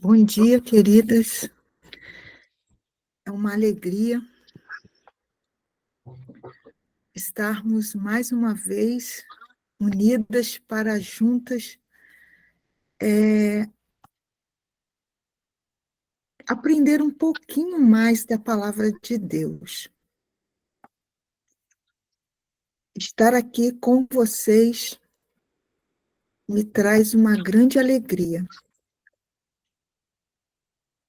Bom dia, queridas. É uma alegria estarmos mais uma vez unidas para juntas aprender um pouquinho mais da palavra de Deus. Estar aqui com vocês me traz uma grande alegria.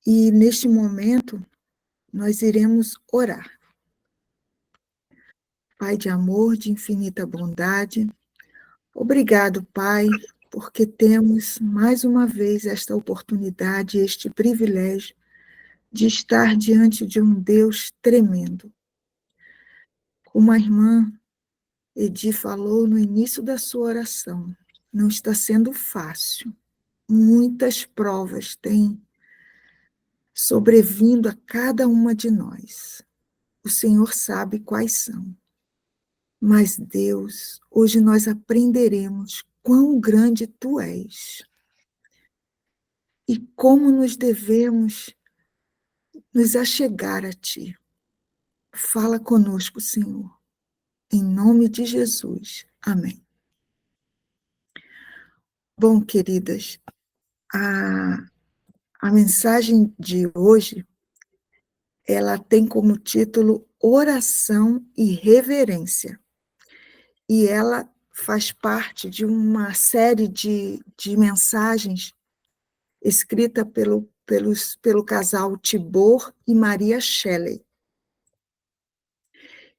E neste momento nós iremos orar. Pai de amor, de infinita bondade, obrigado, Pai, porque temos mais uma vez esta oportunidade, este privilégio de estar diante de um Deus tremendo. Como a irmã Edi falou no início da sua oração, não está sendo fácil. Muitas provas têm sobrevindo a cada uma de nós. O Senhor sabe quais são. Mas, Deus, hoje nós aprenderemos quão grande Tu és e como nos devemos nos achegar a Ti. Fala conosco, Senhor. Em nome de Jesus. Amém. Bom, queridas, a mensagem de hoje, ela tem como título Oração e Reverência. E ela faz parte de uma série de mensagens escrita pelo casal Tibor e Maria Shelley.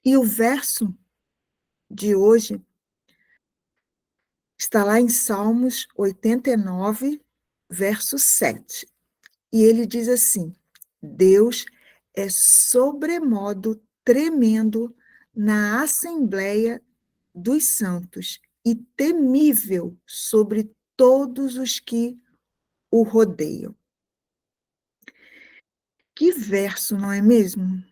E o verso de hoje está lá em Salmos 89, verso 7. E ele diz assim: Deus é sobremodo tremendo na assembleia dos santos e temível sobre todos os que o rodeiam. Que verso, não é mesmo?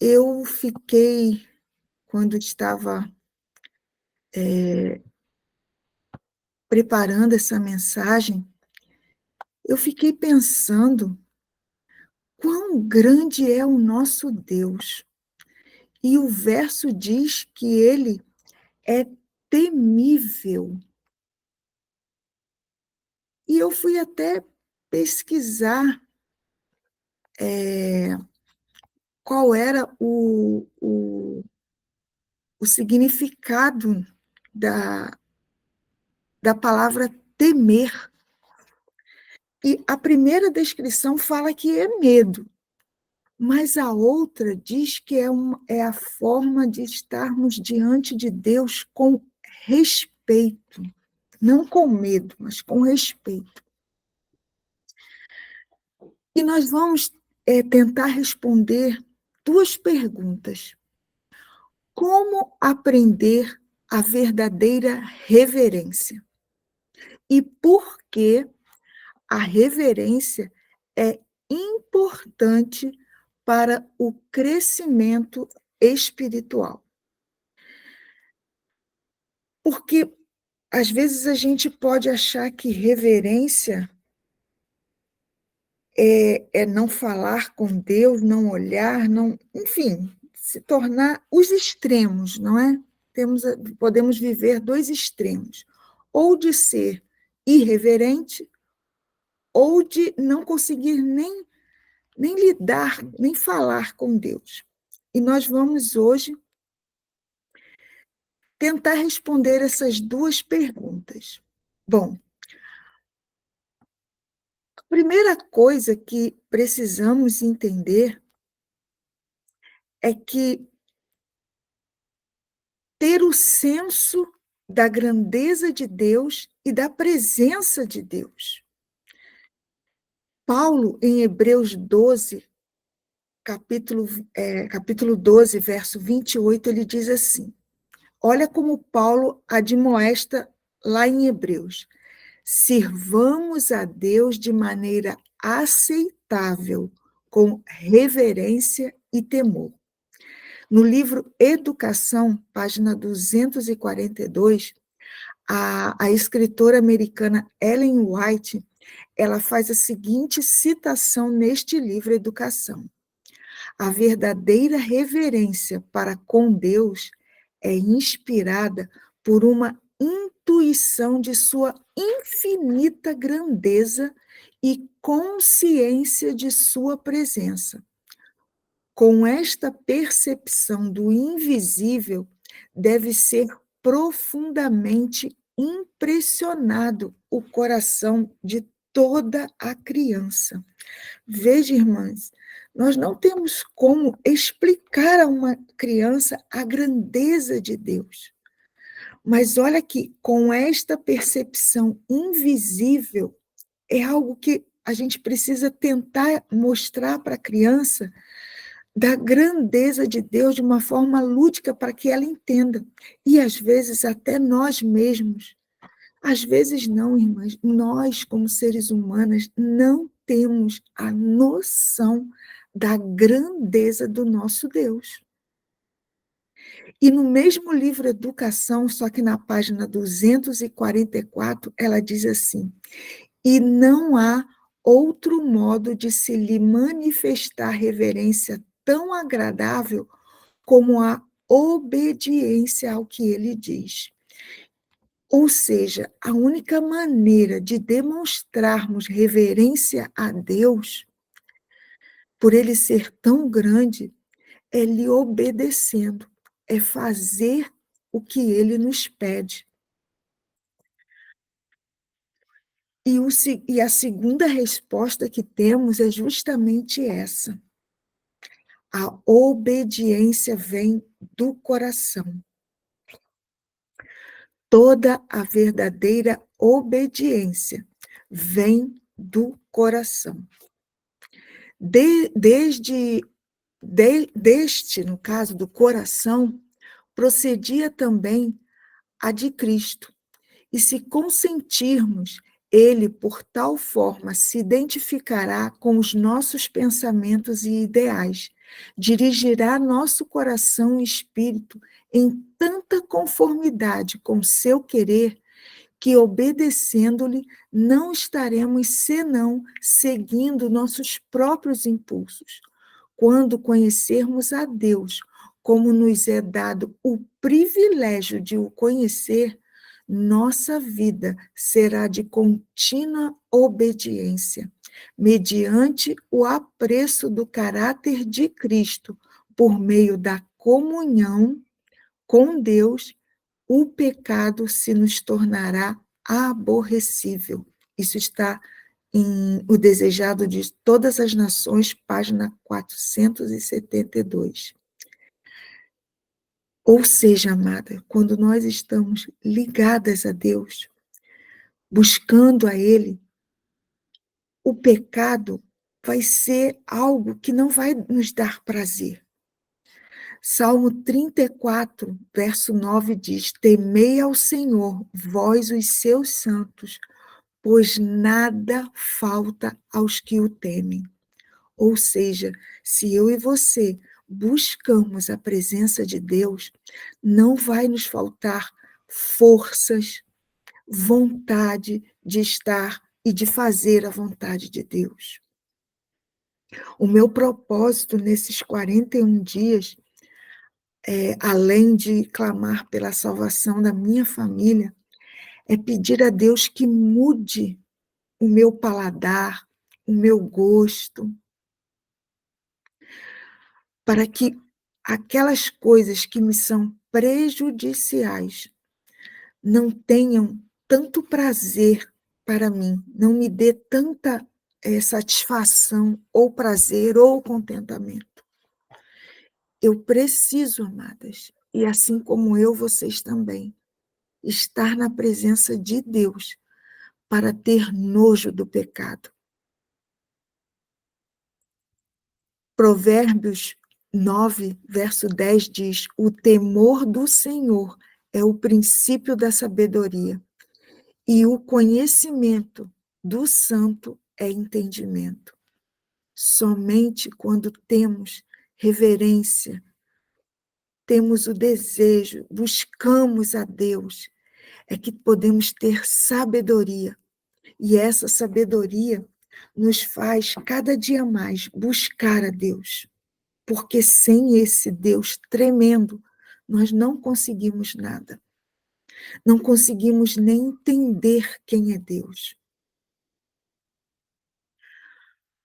Eu fiquei, quando estava preparando essa mensagem, eu fiquei pensando quão grande é o nosso Deus. E o verso diz que ele é temível. E eu fui até pesquisar qual era o significado da palavra temer. E a primeira descrição fala que é medo, mas a outra diz que é a forma de estarmos diante de Deus com respeito, não com medo, mas com respeito. E nós vamos tentar responder duas perguntas. Como aprender a verdadeira reverência? E por que a reverência é importante para o crescimento espiritual? Porque, às vezes, a gente pode achar que reverência é não falar com Deus, não olhar, não, enfim, se tornar os extremos, não é? Podemos viver dois extremos, ou de ser irreverente, ou de não conseguir nem lidar, nem falar com Deus. E nós vamos hoje tentar responder essas duas perguntas. Bom, a primeira coisa que precisamos entender é que ter o senso da grandeza de Deus e da presença de Deus. Paulo, em Hebreus 12, capítulo 12, verso 28, ele diz assim: olha como Paulo admoesta lá em Hebreus: sirvamos a Deus de maneira aceitável, com reverência e temor. No livro Educação, página 242, a escritora americana Ellen White ela faz a seguinte citação neste livro Educação: a verdadeira reverência para com Deus é inspirada por uma intuição de sua infinita grandeza e consciência de sua presença. Com esta percepção do invisível, deve ser profundamente impressionado o coração de toda a criança. Veja, irmãs, nós não temos como explicar a uma criança a grandeza de Deus. Mas olha que, com esta percepção invisível, é algo que a gente precisa tentar mostrar para a criança da grandeza de Deus de uma forma lúdica para que ela entenda. E às vezes até nós mesmos, às vezes não, irmãs, nós como seres humanos não temos a noção da grandeza do nosso Deus. E no mesmo livro Educação, só que na página 244, ela diz assim: e não há outro modo de se lhe manifestar reverência tão agradável como a obediência ao que ele diz. Ou seja, a única maneira de demonstrarmos reverência a Deus, por ele ser tão grande, é lhe obedecendo, é fazer o que ele nos pede. E a segunda resposta que temos é justamente essa. A obediência vem do coração. Toda a verdadeira obediência vem do coração. Deste, no caso do coração, procedia também a de Cristo. E se consentirmos, ele, por tal forma, se identificará com os nossos pensamentos e ideais, dirigirá nosso coração e espírito em tanta conformidade com seu querer, que, obedecendo-lhe, não estaremos senão seguindo nossos próprios impulsos. Quando conhecermos a Deus, como nos é dado o privilégio de o conhecer, nossa vida será de contínua obediência, mediante o apreço do caráter de Cristo, por meio da comunhão com Deus, o pecado se nos tornará aborrecível. Isso está em O Desejado de Todas as Nações, página 472. Ou seja, amada, quando nós estamos ligadas a Deus, buscando a Ele, o pecado vai ser algo que não vai nos dar prazer. Salmo 34, verso 9 diz: temei ao Senhor, vós os seus santos, pois nada falta aos que o temem. Ou seja, se eu e você buscamos a presença de Deus, não vai nos faltar forças, vontade de estar e de fazer a vontade de Deus. O meu propósito nesses 41 dias, além de clamar pela salvação da minha família, é pedir a Deus que mude o meu paladar, o meu gosto, para que aquelas coisas que me são prejudiciais não tenham tanto prazer para mim, não me dê tanta satisfação, ou prazer, ou contentamento. Eu preciso, amadas, e assim como eu, vocês também, estar na presença de Deus para ter nojo do pecado. Provérbios 9, verso 10 diz: o temor do Senhor é o princípio da sabedoria, e o conhecimento do santo é entendimento. Somente quando temos reverência, temos o desejo, buscamos a Deus, é que podemos ter sabedoria E essa sabedoria nos faz cada dia mais buscar a Deus, porque sem esse Deus tremendo, nós não conseguimos nada. Não conseguimos nem entender quem é Deus.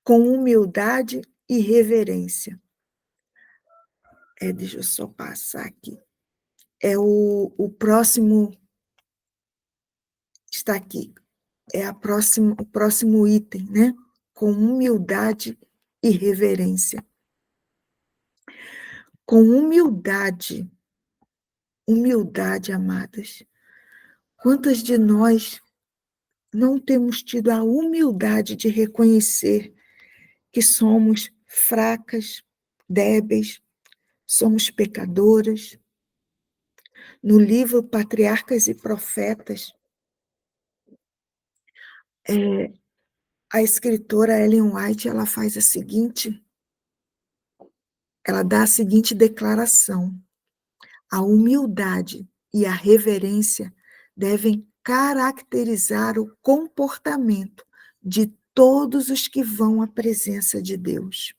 Com humildade e reverência. Deixa eu só passar aqui. O próximo está aqui. O próximo item, né? Com humildade e reverência. Com humildade, amadas. Quantas de nós não temos tido a humildade de reconhecer que somos fracas, débeis, somos pecadoras? No livro Patriarcas e Profetas, a escritora Ellen White, ela dá a seguinte declaração: a humildade e a reverência devem caracterizar o comportamento de todos os que vão à presença de Deus.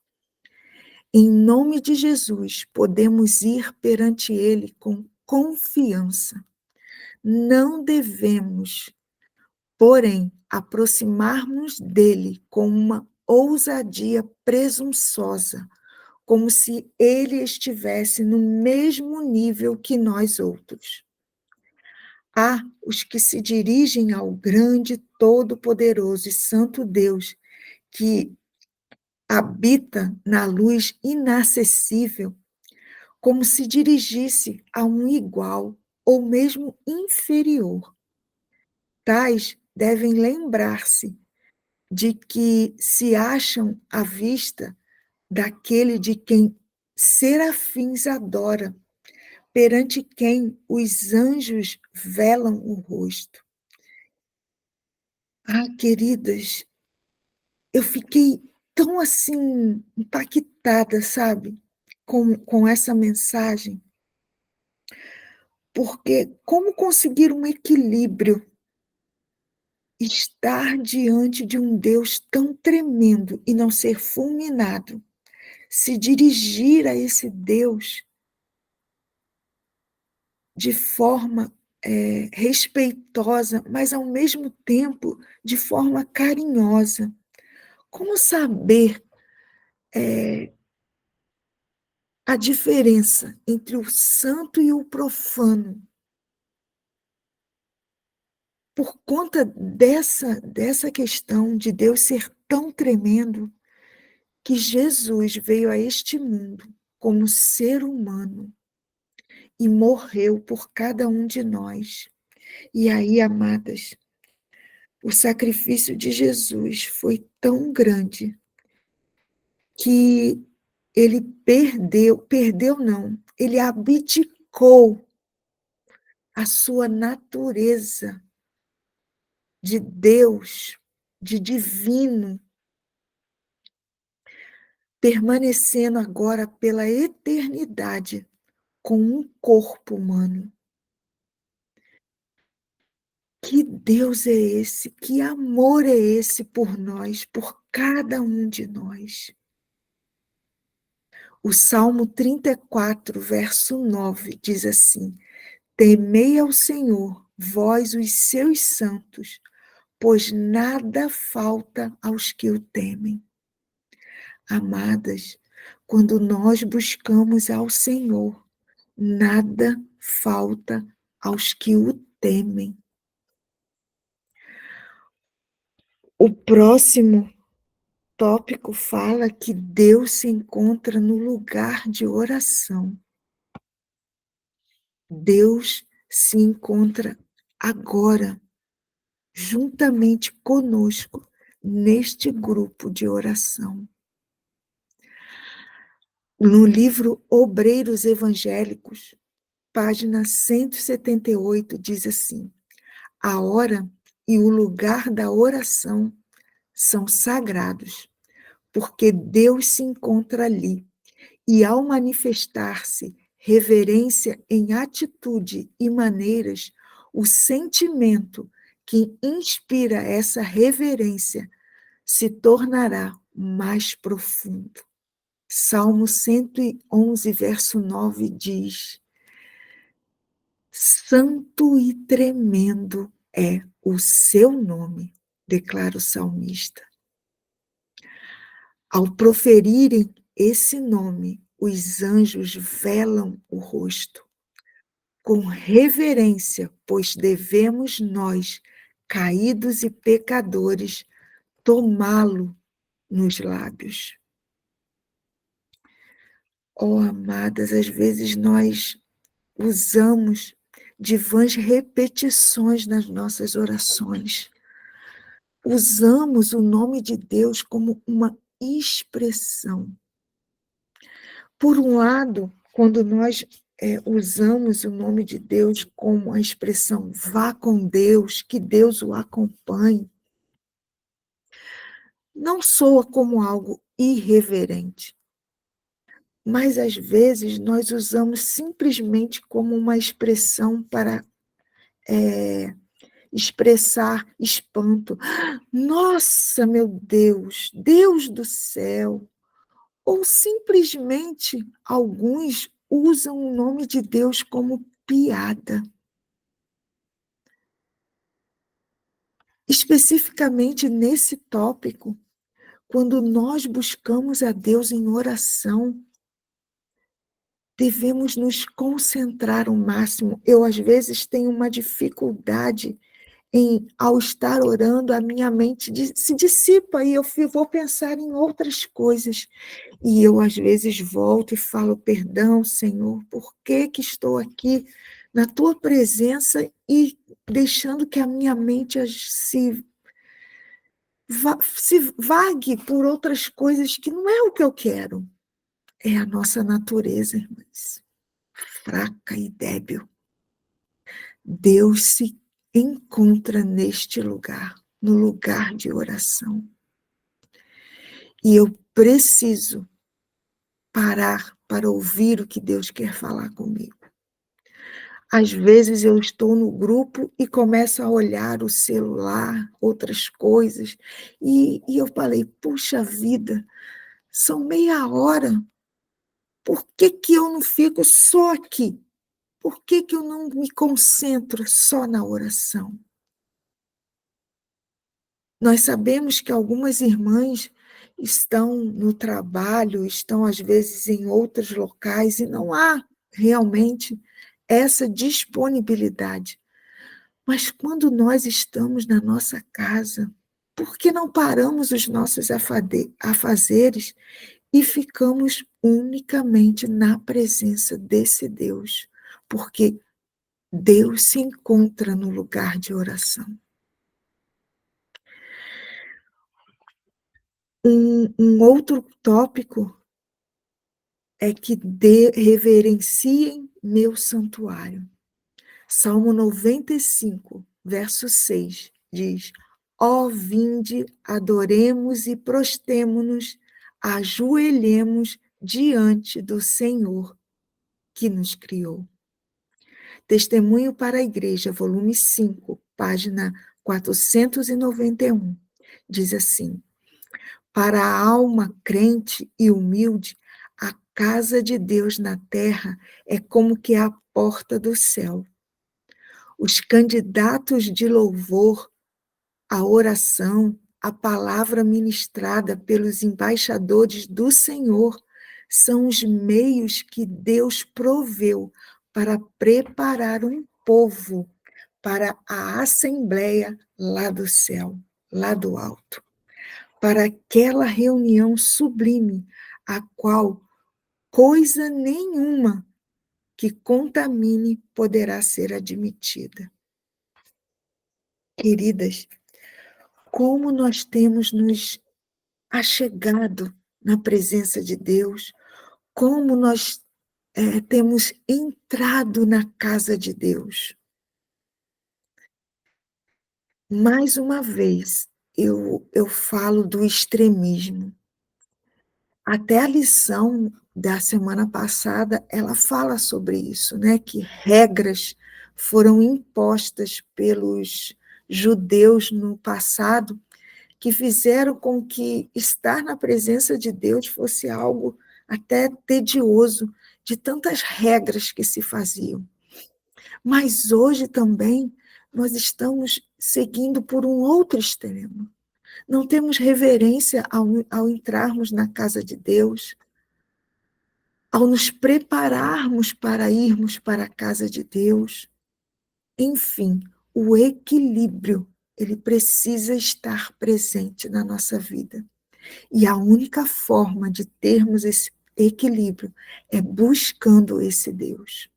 Em nome de Jesus, podemos ir perante Ele com confiança. Não devemos, porém, aproximar-nos dele com uma ousadia presunçosa, como se ele estivesse no mesmo nível que nós outros. Há os que se dirigem ao grande, todo-poderoso e santo Deus, que habita na luz inacessível, como se dirigisse a um igual ou mesmo inferior. Tais devem lembrar-se de que se acham à vista daquele de quem serafins adora, perante quem os anjos velam o rosto. Ah, queridas, eu fiquei tão assim impactada, sabe, com essa mensagem, porque como conseguir um equilíbrio, estar diante de um Deus tão tremendo e não ser fulminado, se dirigir a esse Deus de forma respeitosa, mas ao mesmo tempo de forma carinhosa. Como saber a diferença entre o santo e o profano? Por conta dessa questão de Deus ser tão tremendo, que Jesus veio a este mundo como ser humano e morreu por cada um de nós. E aí, amadas, o sacrifício de Jesus foi tão grande que ele perdeu não, ele abdicou a sua natureza de Deus, de divino, permanecendo agora pela eternidade com um corpo humano. Que Deus é esse? Que amor é esse por nós, por cada um de nós? O Salmo 34, verso 9, diz assim: temei ao Senhor, vós os seus santos, pois nada falta aos que o temem. Amadas, quando nós buscamos ao Senhor, nada falta aos que o temem. O próximo tópico fala que Deus se encontra no lugar de oração. Deus se encontra agora, juntamente conosco, neste grupo de oração. No livro Obreiros Evangélicos, página 178, diz assim: a hora e o lugar da oração são sagrados, porque Deus se encontra ali, e ao manifestar-se reverência em atitude e maneiras, o sentimento que inspira essa reverência se tornará mais profundo. Salmo 111, verso 9 diz: Santo e tremendo é o seu nome, declara o salmista. Ao proferirem esse nome, os anjos velam o rosto com reverência, pois devemos nós, caídos e pecadores, tomá-lo nos lábios. Oh, amadas, às vezes nós usamos de vãs repetições nas nossas orações. Usamos o nome de Deus como uma expressão. Por um lado, quando nós usamos o nome de Deus como a expressão vá com Deus, que Deus o acompanhe, não soa como algo irreverente, mas às vezes nós usamos simplesmente como uma expressão para expressar espanto. Nossa, meu Deus, Deus do céu! Ou simplesmente alguns usam o nome de Deus como piada. Especificamente nesse tópico, quando nós buscamos a Deus em oração, devemos nos concentrar ao máximo. Eu, às vezes, tenho uma dificuldade ao estar orando, a minha mente se dissipa e eu vou pensar em outras coisas. E eu, às vezes, volto e falo, perdão, Senhor, por que que estou aqui na Tua presença e deixando que a minha mente se vague por outras coisas que não é o que eu quero. É a nossa natureza, irmãs, fraca e débil. Deus se encontra neste lugar, no lugar de oração. E eu preciso parar para ouvir o que Deus quer falar comigo. Às vezes eu estou no grupo e começo a olhar o celular, outras coisas, e eu falei, puxa vida, são meia hora, por que que eu não fico só aqui? Por que que eu não me concentro só na oração? Nós sabemos que algumas irmãs estão no trabalho, estão às vezes em outros locais e não há realmente essa disponibilidade. Mas quando nós estamos na nossa casa, por que não paramos os nossos afazeres e ficamos unicamente na presença desse Deus? Porque Deus se encontra no lugar de oração. Um outro tópico é que reverenciem meu santuário. Salmo 95, verso 6, diz: Ó vinde, adoremos e prostemo-nos, ajoelhemos diante do Senhor que nos criou. Testemunho para a Igreja, volume 5, página 491, diz assim: Para a alma crente e humilde, a casa de Deus na terra é como que a porta do céu. Os candidatos de louvor, a oração, a palavra ministrada pelos embaixadores do Senhor são os meios que Deus proveu para preparar um povo para a assembleia lá do céu, lá do alto, para aquela reunião sublime, a qual coisa nenhuma que contamine poderá ser admitida. Queridas, como nós temos nos achegado na presença de Deus, como nós temos entrado na casa de Deus. Mais uma vez, eu falo do extremismo. Até a lição da semana passada, ela fala sobre isso, né? Que regras foram impostas pelos judeus no passado que fizeram com que estar na presença de Deus fosse algo até tedioso, de tantas regras que se faziam. Mas hoje também nós estamos seguindo por um outro extremo. Não temos reverência ao entrarmos na casa de Deus, ao nos prepararmos para irmos para a casa de Deus. Enfim, o equilíbrio, ele precisa estar presente na nossa vida. E a única forma de termos esse equilíbrio é buscando esse Deus.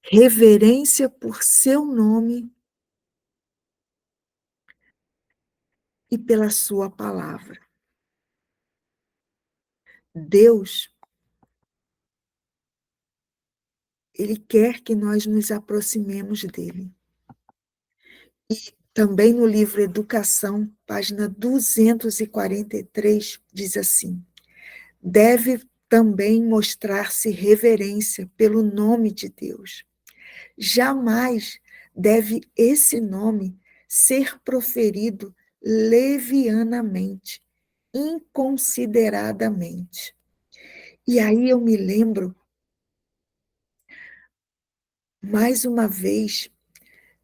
Reverência por seu nome e pela sua palavra. Deus, ele quer que nós nos aproximemos dele. E também no livro Educação, página 243, diz assim: deve também mostrar-se reverência pelo nome de Deus. Jamais deve esse nome ser proferido levianamente, inconsideradamente. E aí eu me lembro, mais uma vez,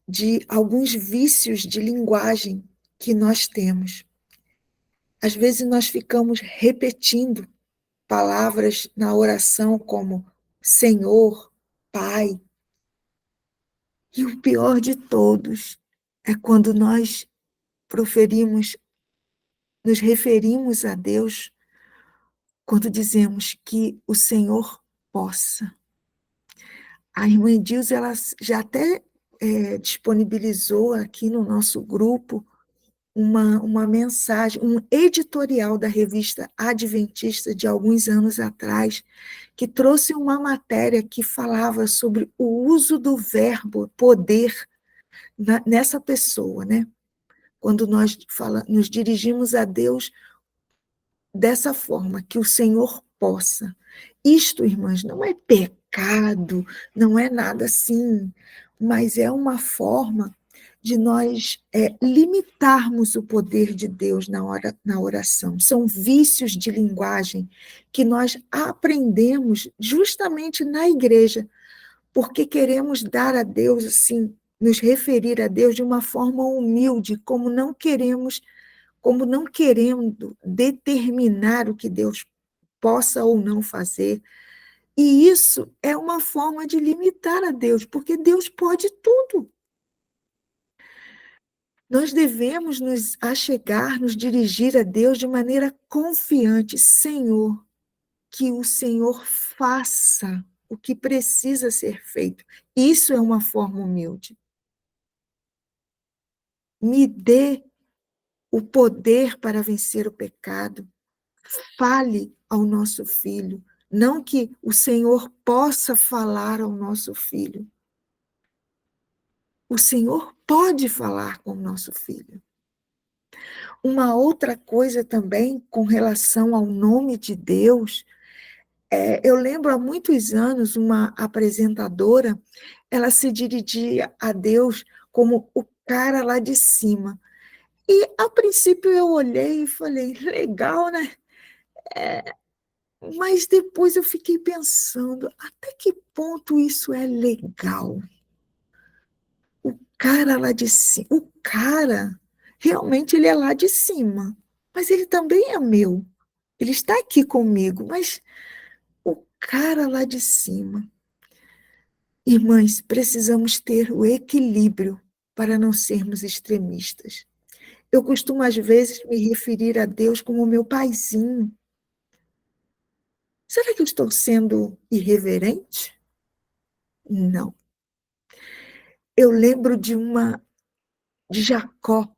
de alguns vícios de linguagem que nós temos. Às vezes nós ficamos repetindo palavras na oração como Senhor, Pai. E o pior de todos é quando nós proferimos, nos referimos a Deus quando dizemos que o Senhor possa. A irmã Edilze, ela já até disponibilizou aqui no nosso grupo uma mensagem, um editorial da revista Adventista de alguns anos atrás, que trouxe uma matéria que falava sobre o uso do verbo poder nessa pessoa, né? Quando nós nos dirigimos a Deus dessa forma, que o Senhor possa. Isto, irmãs, não é pecado, não é nada assim, mas é uma forma de nós limitarmos o poder de Deus na oração. São vícios de linguagem que nós aprendemos justamente na igreja, porque queremos dar a Deus, assim, nos referir a Deus de uma forma humilde, como não querendo determinar o que Deus possa ou não fazer. E isso é uma forma de limitar a Deus, porque Deus pode tudo. Nós devemos nos achegar, nos dirigir a Deus de maneira confiante. Senhor, que o Senhor faça o que precisa ser feito. Isso é uma forma humilde. Me dê o poder para vencer o pecado. Fale ao nosso filho. Não que o Senhor possa falar ao nosso filho. O Senhor pode falar com o nosso filho. Uma outra coisa também com relação ao nome de Deus, eu lembro há muitos anos uma apresentadora, ela se dirigia a Deus como o cara lá de cima. E, a princípio, eu olhei e falei, legal, né? Mas depois eu fiquei pensando, até que ponto isso é legal? O cara lá de cima, o cara, realmente ele é lá de cima, mas ele também é meu. Ele está aqui comigo, mas o cara lá de cima. Irmãs, precisamos ter o equilíbrio para não sermos extremistas. Eu costumo, às vezes, me referir a Deus como meu paizinho. Será que eu estou sendo irreverente? Não. Eu lembro de Jacó,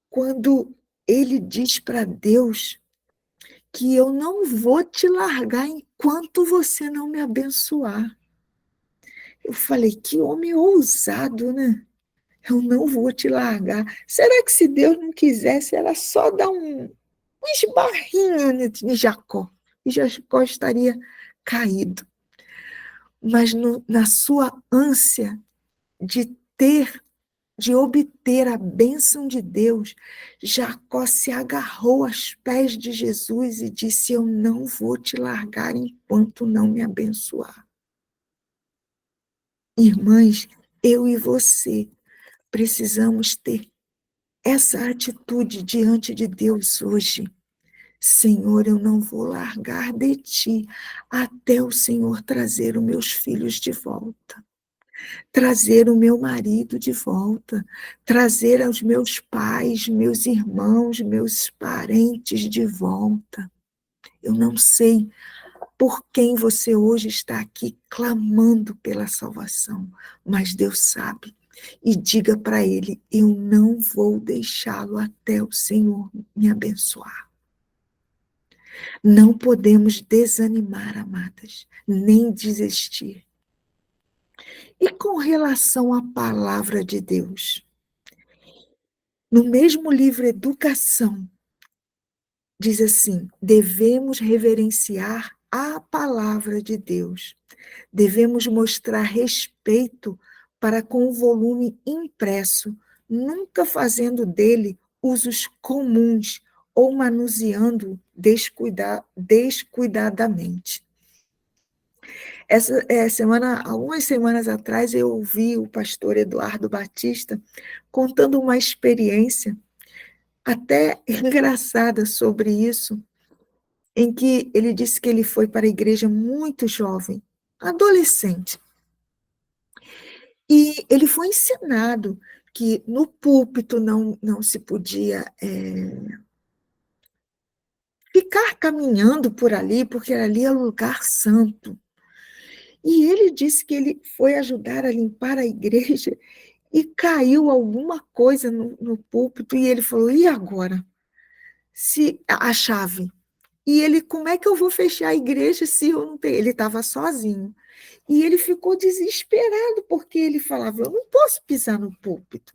quando ele diz para Deus que eu não vou te largar enquanto você não me abençoar. Eu falei, que homem ousado, né? Eu não vou te largar. Será que se Deus não quisesse, era só dar um esbarrinho em Jacó, e Jacó estaria caído. Mas na sua ânsia de obter a bênção de Deus, Jacó se agarrou aos pés de Jesus e disse: eu não vou te largar enquanto não me abençoar. Irmãs, eu e você precisamos ter essa atitude diante de Deus hoje. Senhor, eu não vou largar de ti até o Senhor trazer os meus filhos de volta, trazer o meu marido de volta, trazer os meus pais, meus irmãos, meus parentes de volta. Eu não sei por quem você hoje está aqui clamando pela salvação, mas Deus sabe. E diga para Ele: eu não vou deixá-lo até o Senhor me abençoar. Não podemos desanimar, amadas, nem desistir. E com relação à palavra de Deus? No mesmo livro Educação, diz assim: devemos reverenciar a palavra de Deus. Devemos mostrar respeito para com o volume impresso, nunca fazendo dele usos comuns ou manuseando descuidadamente. Algumas semanas atrás, eu ouvi o pastor Eduardo Batista contando uma experiência até engraçada sobre isso, em que ele disse que ele foi para a igreja muito jovem, adolescente, e ele foi ensinado que no púlpito não se podia ficar caminhando por ali, porque ali é lugar santo. E ele disse que ele foi ajudar a limpar a igreja e caiu alguma coisa no púlpito, e ele falou: e agora? Se a chave. E ele: como é que eu vou fechar a igreja se eu não tenho? Ele estava sozinho. E ele ficou desesperado, porque ele falava: eu não posso pisar no púlpito.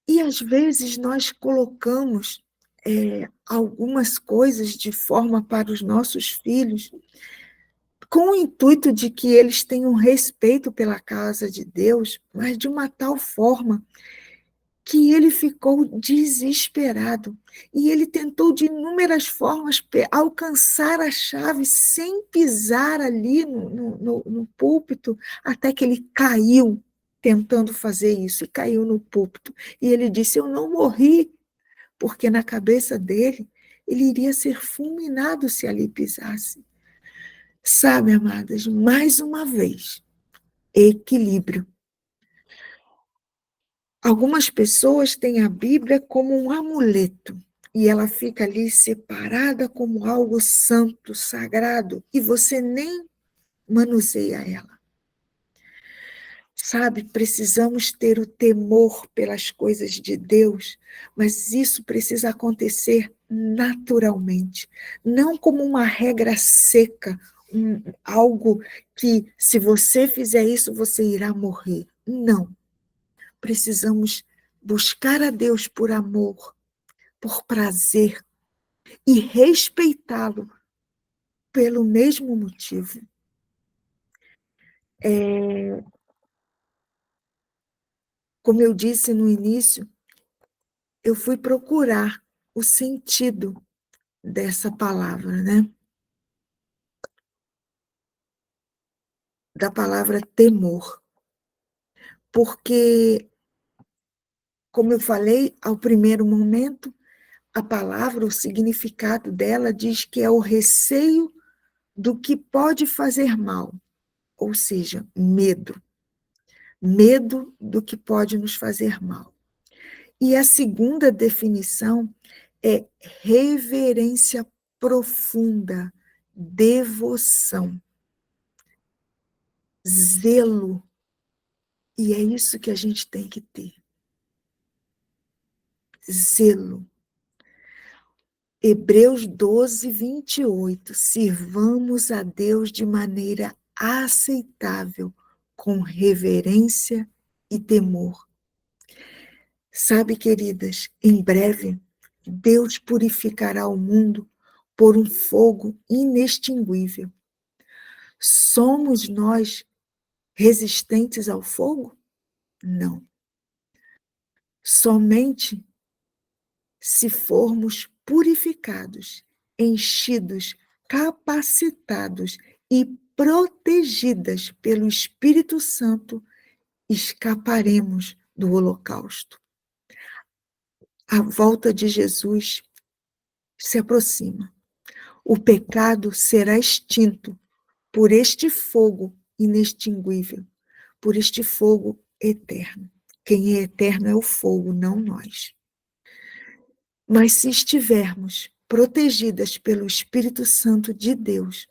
E às vezes nós colocamos algumas coisas de forma para os nossos filhos, com o intuito de que eles tenham respeito pela casa de Deus, mas de uma tal forma que ele ficou desesperado. E ele tentou de inúmeras formas alcançar a chave sem pisar ali no púlpito, até que ele caiu tentando fazer isso, e caiu no púlpito. E ele disse: eu não morri, porque na cabeça dele, ele iria ser fulminado se ali pisasse. Sabe, amadas, mais uma vez, equilíbrio. Algumas pessoas têm a Bíblia como um amuleto, e ela fica ali separada como algo santo, sagrado, e você nem manuseia ela. Sabe, precisamos ter o temor pelas coisas de Deus, mas isso precisa acontecer naturalmente, não como uma regra seca, algo que, se você fizer isso, você irá morrer. Não. Precisamos buscar a Deus por amor, por prazer, e respeitá-lo pelo mesmo motivo. Como eu disse no início, eu fui procurar o sentido dessa palavra, né? Da palavra temor. Porque, como eu falei, ao primeiro momento, a palavra, o significado dela diz que é o receio do que pode fazer mal, ou seja, medo. Medo do que pode nos fazer mal. E a segunda definição é reverência profunda, devoção, zelo. E é isso que a gente tem que ter. Zelo. Hebreus 12, 28. Sirvamos a Deus de maneira aceitável, com reverência e temor. Sabe, queridas, em breve, Deus purificará o mundo por um fogo inextinguível. Somos nós resistentes ao fogo? Não. Somente se formos purificados, enchidos, capacitados e protegidas pelo Espírito Santo, escaparemos do holocausto. A volta de Jesus se aproxima. O pecado será extinto por este fogo inextinguível, por este fogo eterno. Quem é eterno é o fogo, não nós. Mas se estivermos protegidas pelo Espírito Santo de Deus,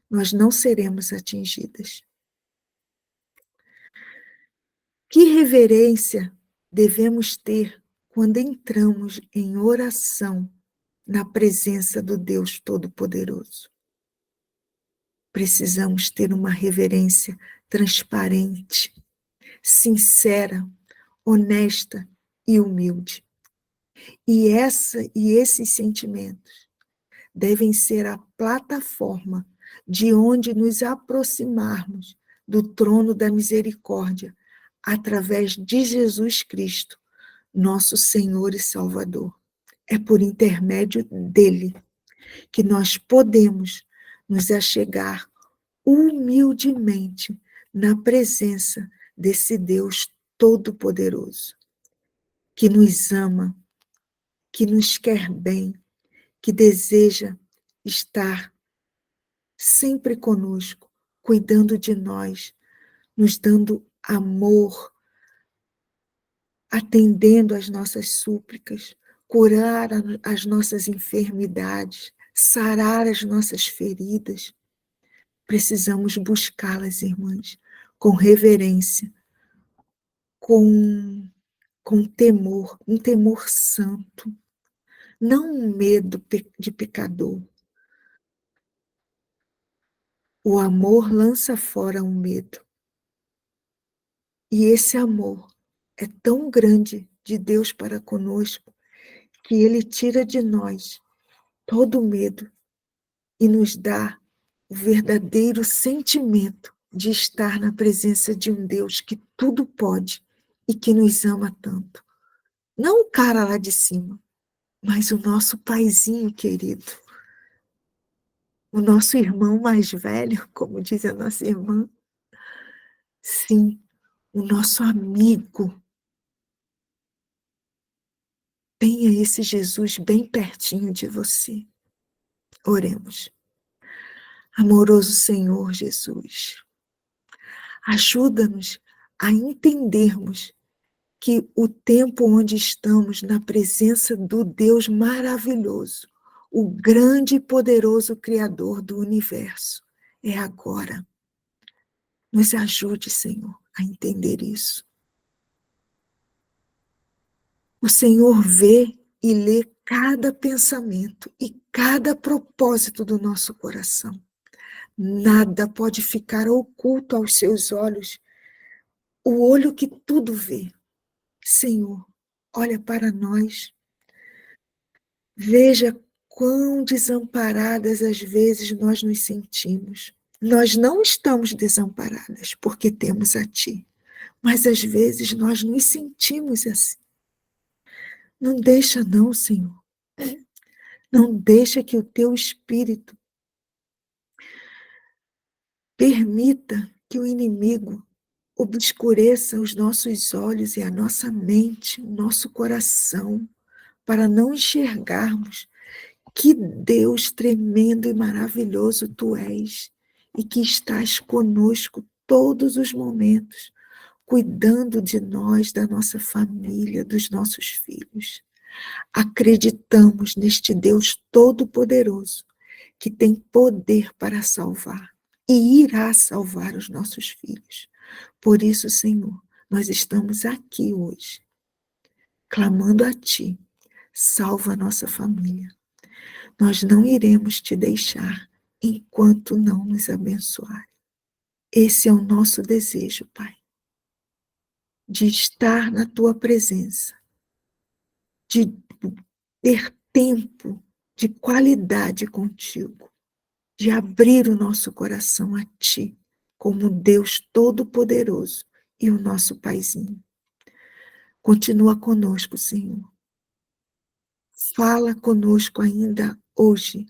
nós não seremos atingidas. Que reverência devemos ter quando entramos em oração na presença do Deus Todo-Poderoso? Precisamos ter uma reverência transparente, sincera, honesta e humilde. E esses sentimentos devem ser a plataforma de onde nos aproximarmos do trono da misericórdia, através de Jesus Cristo, nosso Senhor e Salvador. É por intermédio dele que nós podemos nos achegar humildemente na presença desse Deus Todo-Poderoso, que nos ama, que nos quer bem, que deseja estar sempre conosco, cuidando de nós, nos dando amor, atendendo às nossas súplicas, curar as nossas enfermidades, sarar as nossas feridas. Precisamos buscá-las, irmãs, com reverência, com temor, um temor santo, não um medo de pecador. O amor lança fora o medo. E esse amor é tão grande de Deus para conosco que ele tira de nós todo o medo e nos dá o verdadeiro sentimento de estar na presença de um Deus que tudo pode e que nos ama tanto. Não o cara lá de cima, mas o nosso paizinho querido, o nosso irmão mais velho, como diz a nossa irmã. Sim, o nosso amigo. Tenha esse Jesus bem pertinho de você. Oremos. Amoroso Senhor Jesus, ajuda-nos a entendermos que o tempo onde estamos na presença do Deus maravilhoso, o grande e poderoso Criador do universo, é agora. Nos ajude, Senhor, a entender isso. O Senhor vê e lê cada pensamento e cada propósito do nosso coração. Nada pode ficar oculto aos seus olhos, o olho que tudo vê. Senhor, olha para nós. Veja quão desamparadas às vezes nós nos sentimos. Nós não estamos desamparadas porque temos a Ti, mas às vezes nós nos sentimos assim. Não deixa não, Senhor. Não deixa que o Teu Espírito permita que o inimigo obscureça os nossos olhos e a nossa mente, o nosso coração, para não enxergarmos que Deus tremendo e maravilhoso Tu és e que estás conosco todos os momentos, cuidando de nós, da nossa família, dos nossos filhos. Acreditamos neste Deus Todo-Poderoso, que tem poder para salvar e irá salvar os nossos filhos. Por isso, Senhor, nós estamos aqui hoje, clamando a Ti, salva a nossa família. Nós não iremos Te deixar enquanto não nos abençoar. Esse é o nosso desejo, Pai, de estar na Tua presença, de ter tempo de qualidade contigo, de abrir o nosso coração a Ti, como Deus Todo-Poderoso e o nosso Paizinho. Continua conosco, Senhor. Fala conosco ainda hoje,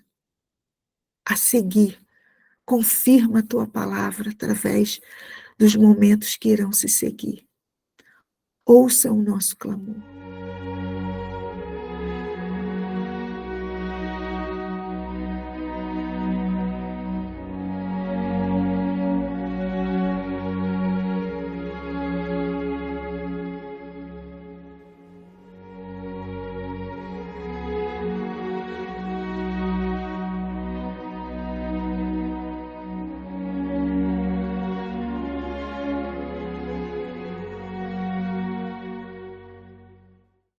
a seguir. Confirma a tua palavra através dos momentos que irão se seguir. Ouça o nosso clamor.